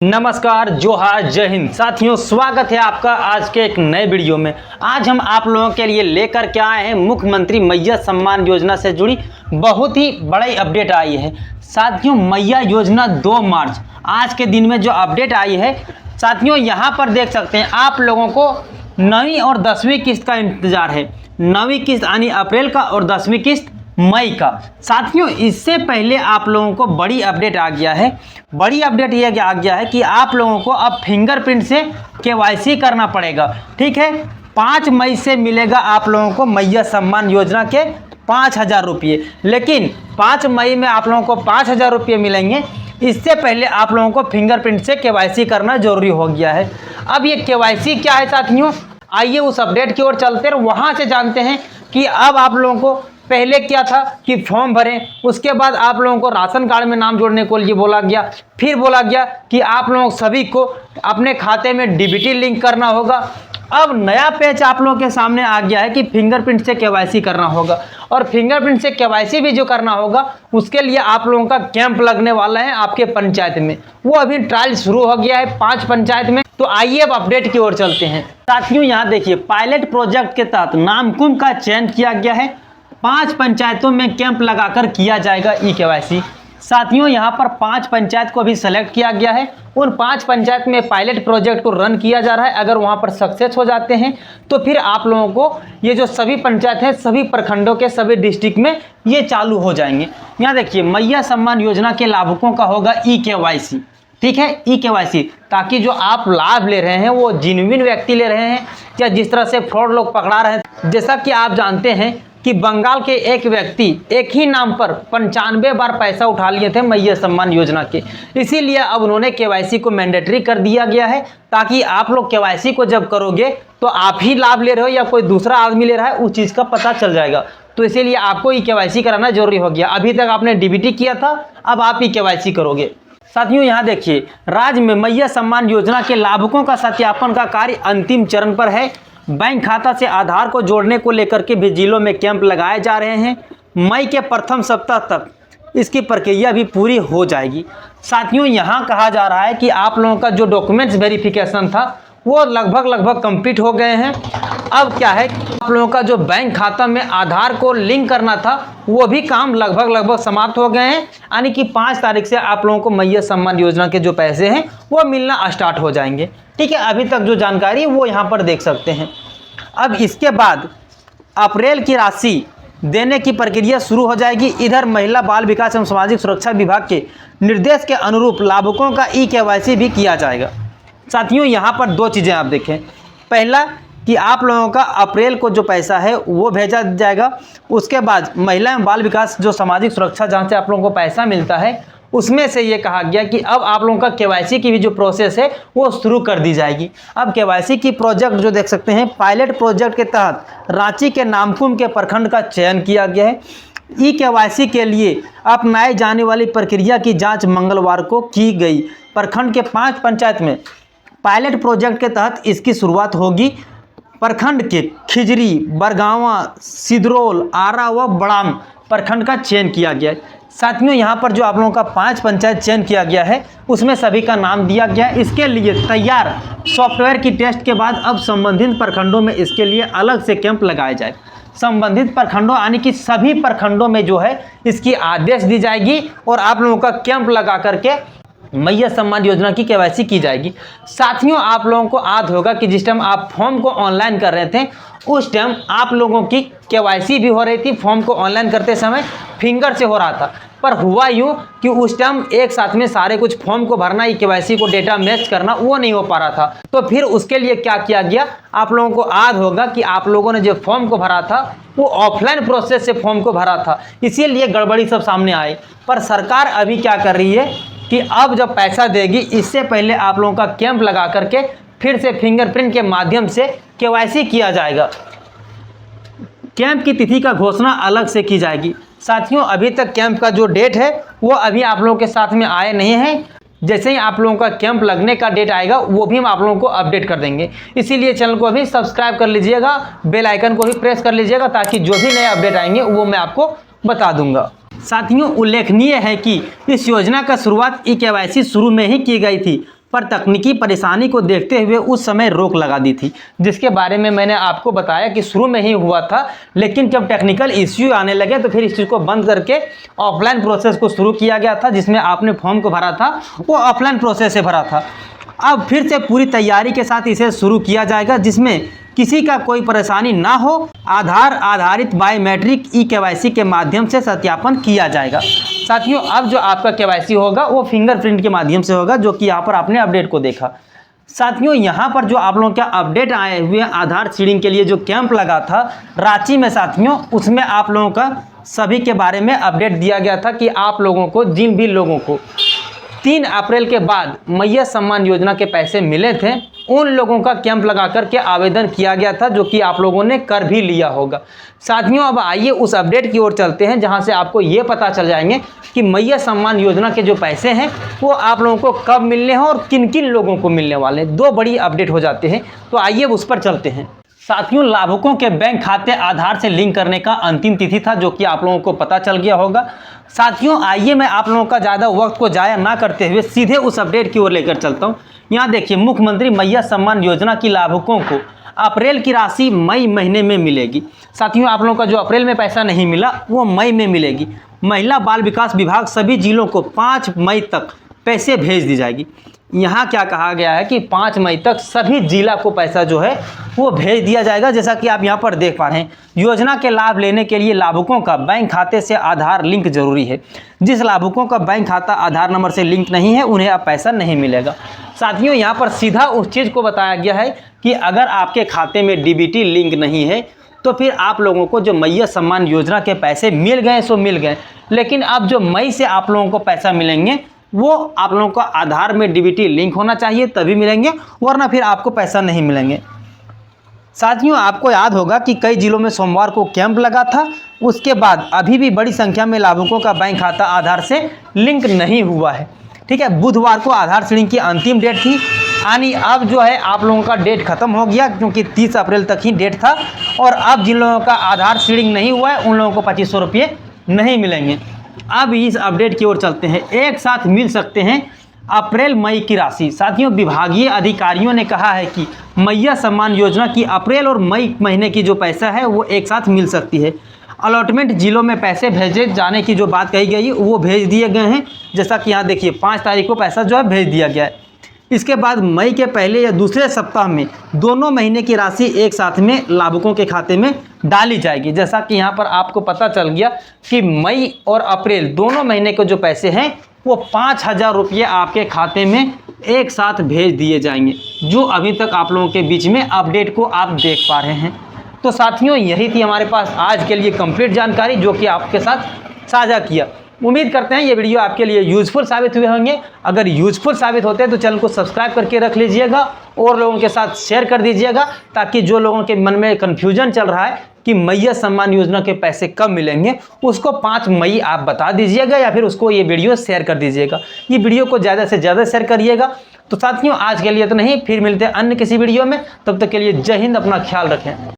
नमस्कार, जोहार, जय हिंद। साथियों, स्वागत है आपका आज के एक नए वीडियो में। आज हम आप लोगों के लिए लेकर के आए हैं मुख्यमंत्री मैया सम्मान योजना से जुड़ी बहुत ही बड़ी अपडेट आई है। साथियों, मैया योजना 2 मार्च आज के दिन में जो अपडेट आई है, साथियों यहाँ पर देख सकते हैं आप लोगों को 9वीं और 10वीं किस्त का इंतजार है। 9वीं किस्त यानी अप्रैल का और 10वीं किस्त मई का। साथियों, इससे पहले आप लोगों को बड़ी अपडेट आ गया है। बड़ी अपडेट ये आ गया है कि आप लोगों को अब फिंगरप्रिंट से केवाईसी करना पड़ेगा। ठीक है, 5 मई से मिलेगा आप लोगों को मैया सम्मान योजना के 5,000 रुपये। लेकिन 5 मई में आप लोगों को 5,000 रुपये मिलेंगे। इससे पहले आप लोगों को फिंगरप्रिंट से केवाईसी करना जरूरी हो गया है। अब ये केवाईसी क्या है साथियों, आइए उस अपडेट की ओर चलते हैं, वहाँ से जानते हैं कि अब आप लोगों को पहले क्या था कि फॉर्म भरें, उसके बाद आप लोगों को राशन कार्ड में नाम जोड़ने को लिए बोला गया। फिर बोला गया कि आप लोगों सभी को अपने खाते में डीबीटी लिंक करना होगा। अब नया पेज आप लोगों के सामने आ गया है कि फिंगरप्रिंट से केवाईसी करना होगा। और फिंगरप्रिंट से केवाईसी भी जो करना होगा उसके लिए आप लोगों का कैंप लगने वाला है आपके पंचायत में। वो अभी ट्रायल शुरू हो गया है 5 पंचायत में। तो आइए अब अपडेट की ओर चलते हैं। साथियों, यहाँ देखिए, पायलट प्रोजेक्ट के तहत नामकुम का चयन किया गया है। 5 पंचायतों में कैंप लगाकर किया जाएगा ई केवाईसी। साथियों, यहाँ पर 5 पंचायत को भी सेलेक्ट किया गया है। उन 5 पंचायत में पायलट प्रोजेक्ट को रन किया जा रहा है। अगर वहाँ पर सक्सेस हो जाते हैं तो फिर आप लोगों को ये जो सभी पंचायत हैं, सभी प्रखंडों के सभी डिस्ट्रिक्ट में ये चालू हो जाएंगे। यहाँ देखिए, मैया सम्मान योजना के लाभुकों का होगा ई केवाईसी। ठीक है, ई केवाईसी, ताकि जो आप लाभ ले रहे हैं वो जेन्युइन व्यक्ति ले रहे हैं या जिस तरह से फ्रॉड लोग पकड़ा रहे हैं। जैसा कि आप जानते हैं कि बंगाल के एक व्यक्ति एक ही नाम पर 95 बार पैसा उठा लिए थे मैया सम्मान योजना के। इसीलिए अब उन्होंने केवाईसी को मैंडेटरी कर दिया गया है, ताकि आप लोग केवाईसी को जब करोगे तो आप ही लाभ ले रहे हो या कोई दूसरा आदमी ले रहा है, उस चीज़ का पता चल जाएगा। तो इसीलिए आपको ई केवाईसी कराना जरूरी हो गया। अभी तक आपने डीबीटी किया था, अब आप ई केवाईसी करोगे। साथियों, यहाँ देखिए, राज्य में मैया सम्मान योजना के लाभुकों का सत्यापन का कार्य अंतिम चरण पर है। बैंक खाता से आधार को जोड़ने को लेकर के भी जिलों में कैंप लगाए जा रहे हैं। मई के प्रथम सप्ताह तक इसकी प्रक्रिया भी पूरी हो जाएगी। साथियों, यहाँ कहा जा रहा है कि आप लोगों का जो डॉक्यूमेंट्स वेरिफिकेशन था वो लगभग कंप्लीट हो गए हैं। अब क्या है, आप लोगों का जो बैंक खाता में आधार को लिंक करना था वो भी काम लगभग समाप्त हो गए हैं। यानी कि 5 तारीख से आप लोगों को मैया सम्मान योजना के जो पैसे हैं वो मिलना स्टार्ट हो जाएंगे। ठीक है, अभी तक जो जानकारी वो यहाँ पर देख सकते हैं। अब इसके बाद अप्रैल की राशि देने की प्रक्रिया शुरू हो जाएगी। इधर महिला बाल विकास एवं सामाजिक सुरक्षा विभाग के निर्देश के अनुरूप लाभुकों का ई केवाईसी भी किया जाएगा। साथियों, यहाँ पर 2 चीज़ें आप देखें। पहला कि आप लोगों का अप्रैल को जो पैसा है वो भेजा जाएगा। उसके बाद महिला एवं बाल विकास जो सामाजिक सुरक्षा जहाँ से आप लोगों को पैसा मिलता है उसमें से ये कहा गया कि अब आप लोगों का केवाईसी की भी जो प्रोसेस है वो शुरू कर दी जाएगी। अब केवाईसी की प्रोजेक्ट जो देख सकते हैं, पायलट प्रोजेक्ट के तहत रांची के नामकुम के प्रखंड का चयन किया गया है। ई केवाईसी के लिए अपनाई जाने वाली प्रक्रिया की जांच मंगलवार को की गई। प्रखंड के 5 पंचायत में पायलट प्रोजेक्ट के तहत इसकी शुरुआत होगी। प्रखंड के खिजरी, बरगावा, सिदरोल, आरा व बड़ाम प्रखंड का चयन किया गया है। साथियों, यहाँ पर जो आप लोगों का 5 पंचायत चयन किया गया है उसमें सभी का नाम दिया गया है। इसके लिए तैयार सॉफ्टवेयर की टेस्ट के बाद अब संबंधित प्रखंडों में इसके लिए अलग से कैंप लगाए जाए। संबंधित प्रखंडों यानी कि सभी प्रखंडों में जो है इसकी आदेश दी जाएगी और आप लोगों का कैंप लगा करके मैया सम्मान योजना की केवाईसी की जाएगी। साथियों, आप लोगों को याद होगा कि जिस टाइम आप फॉर्म को ऑनलाइन कर रहे थे उस टाइम आप लोगों की केवाईसी भी हो रही थी। फॉर्म को ऑनलाइन करते समय फिंगर से हो रहा था, पर हुआ यूँ कि उस टाइम एक साथ में सारे कुछ फॉर्म को भरना, ही केवाईसी को डेटा मैच करना वो नहीं हो पा रहा था। तो फिर उसके लिए क्या किया गया, आप लोगों को याद होगा कि आप लोगों ने जो फॉर्म को भरा था वो ऑफलाइन प्रोसेस से फॉर्म को भरा था, इसीलिए गड़बड़ी सब सामने आई। पर सरकार अभी क्या कर रही है कि अब जब पैसा देगी इससे पहले आप लोगों का कैंप लगा करके फिर से फिंगरप्रिंट के माध्यम से केवाईसी किया जाएगा। कैंप की तिथि का घोषणा अलग से की जाएगी। साथियों, अभी तक कैंप का जो डेट है वो अभी आप लोगों के साथ में आए नहीं है। जैसे ही आप लोगों का कैंप लगने का डेट आएगा वो भी हम आप लोगों को अपडेट कर देंगे। इसीलिए चैनल को अभी सब्सक्राइब कर लीजिएगा, बेल आइकन को भी प्रेस कर लीजिएगा, ताकि जो भी नए अपडेट आएंगे वो मैं आपको बता दूंगा। साथियों, उल्लेखनीय है कि इस योजना का शुरुआत ई केवाईसी शुरू में ही की गई थी। पर तकनीकी परेशानी को देखते हुए उस समय रोक लगा दी थी, जिसके बारे में मैंने आपको बताया कि शुरू में ही हुआ था, लेकिन जब टेक्निकल इश्यू आने लगे तो फिर इस चीज़ को बंद करके ऑफलाइन प्रोसेस को शुरू किया गया था। जिसमें आपने फॉर्म को भरा था वो ऑफलाइन प्रोसेस से भरा था। अब फिर से पूरी तैयारी के साथ इसे शुरू किया जाएगा, जिसमें किसी का कोई परेशानी ना हो। आधार आधारित बायोमेट्रिक ई-केवाईसी के माध्यम से सत्यापन किया जाएगा। साथियों, अब जो आपका केवाईसी होगा वो फिंगरप्रिंट के माध्यम से होगा, जो कि यहाँ पर आपने अपडेट को देखा। साथियों, यहाँ पर जो आप लोगों के अपडेट आए हुए आधार सीडिंग के लिए जो कैंप लगा था रांची में साथियों, उसमें आप लोगों का सभी के बारे में अपडेट दिया गया था कि आप लोगों को, जिन भी लोगों को 3 अप्रैल के बाद मैया सम्मान योजना के पैसे मिले थे, उन लोगों का कैंप लगा करके आवेदन किया गया था, जो कि आप लोगों ने कर भी लिया होगा। साथियों, अब आइए उस अपडेट की ओर चलते हैं, जहां से आपको ये पता चल जाएंगे कि मैया सम्मान योजना के जो पैसे हैं वो आप लोगों को कब मिलने हैं और किन किन लोगों को मिलने वाले हैं। 2 बड़ी अपडेट हो जाते हैं, तो आइए उस पर चलते हैं। साथियों, लाभुकों के बैंक खाते आधार से लिंक करने का अंतिम तिथि था, जो कि आप लोगों को पता चल गया होगा। साथियों, आइए मैं आप लोगों का ज़्यादा वक्त को ज़ाया ना करते हुए सीधे उस अपडेट की ओर लेकर चलता हूँ। यहाँ देखिए, मुख्यमंत्री मैया सम्मान योजना की लाभुकों को अप्रैल की राशि मई महीने में मिलेगी। साथियों, आप लोगों का जो अप्रैल में पैसा नहीं मिला वो मई में मिलेगी। महिला बाल विकास विभाग सभी जिलों को 5 मई तक पैसे भेज दी जाएगी। यहाँ क्या कहा गया है कि 5 मई तक सभी जिला को पैसा जो है वो भेज दिया जाएगा। जैसा कि आप यहाँ पर देख पा रहे हैं, योजना के लाभ लेने के लिए लाभुकों का बैंक खाते से आधार लिंक जरूरी है। जिस लाभुकों का बैंक खाता आधार नंबर से लिंक नहीं है उन्हें अब पैसा नहीं मिलेगा। साथियों, यहाँ पर सीधा उस चीज़ को बताया गया है कि अगर आपके खाते में डीबीटी लिंक नहीं है तो फिर आप लोगों को जो मैया सम्मान योजना के पैसे मिल गए सो मिल गए, लेकिन अब जो मई से आप लोगों को पैसा मिलेंगे वो आप लोगों का आधार में डीबीटी लिंक होना चाहिए तभी मिलेंगे, वरना फिर आपको पैसा नहीं मिलेंगे। साथियों, आपको याद होगा कि कई जिलों में सोमवार को कैंप लगा था, उसके बाद अभी भी बड़ी संख्या में लाभुकों का बैंक खाता आधार से लिंक नहीं हुआ है। ठीक है, बुधवार को आधार सीडिंग की अंतिम डेट थी, यानी अब जो है आप लोगों का डेट खत्म हो गया, क्योंकि 30 अप्रैल तक ही डेट था। और अब जिन लोगों का आधार सीडिंग नहीं हुआ है उन लोगों को 2500 रुपये नहीं मिलेंगे। अब इस अपडेट की ओर चलते हैं। एक साथ मिल सकते हैं अप्रैल मई की राशि। साथियों, विभागीय अधिकारियों ने कहा है कि मैया सम्मान योजना की अप्रैल और मई महीने की जो पैसा है वो एक साथ मिल सकती है। अलॉटमेंट जिलों में पैसे भेजे जाने की जो बात कही गई वो भेज दिए गए हैं। जैसा कि यहाँ देखिए, 5 तारीख को पैसा जो है भेज दिया गया है। इसके बाद मई के पहले या दूसरे सप्ताह में दोनों महीने की राशि एक साथ में लाभुकों के खाते में डाली जाएगी। जैसा कि यहाँ पर आपको पता चल गया कि मई और अप्रैल दोनों महीने के जो पैसे हैं वो 5000 रुपये आपके खाते में एक साथ भेज दिए जाएंगे, जो अभी तक आप लोगों के बीच में अपडेट को आप देख पा रहे हैं। तो साथियों, यही थी हमारे पास आज के लिए कंप्लीट जानकारी, जो कि आपके साथ साझा किया। उम्मीद करते हैं ये वीडियो आपके लिए यूज़फुल साबित हुए होंगे। अगर यूज़फुल साबित होते हैं तो चैनल को सब्सक्राइब करके रख लीजिएगा और लोगों के साथ शेयर कर दीजिएगा, ताकि जो लोगों के मन में कन्फ्यूजन चल रहा है कि मैया सम्मान योजना के पैसे कब मिलेंगे, उसको 5 मई आप बता दीजिएगा, या फिर उसको ये वीडियो शेयर कर दीजिएगा। ये वीडियो को ज़्यादा से ज़्यादा शेयर करिएगा। तो साथियों, आज के लिए तो नहीं, फिर मिलते हैं अन्य किसी वीडियो में। तब तक के लिए जय हिंद, अपना ख्याल रखें।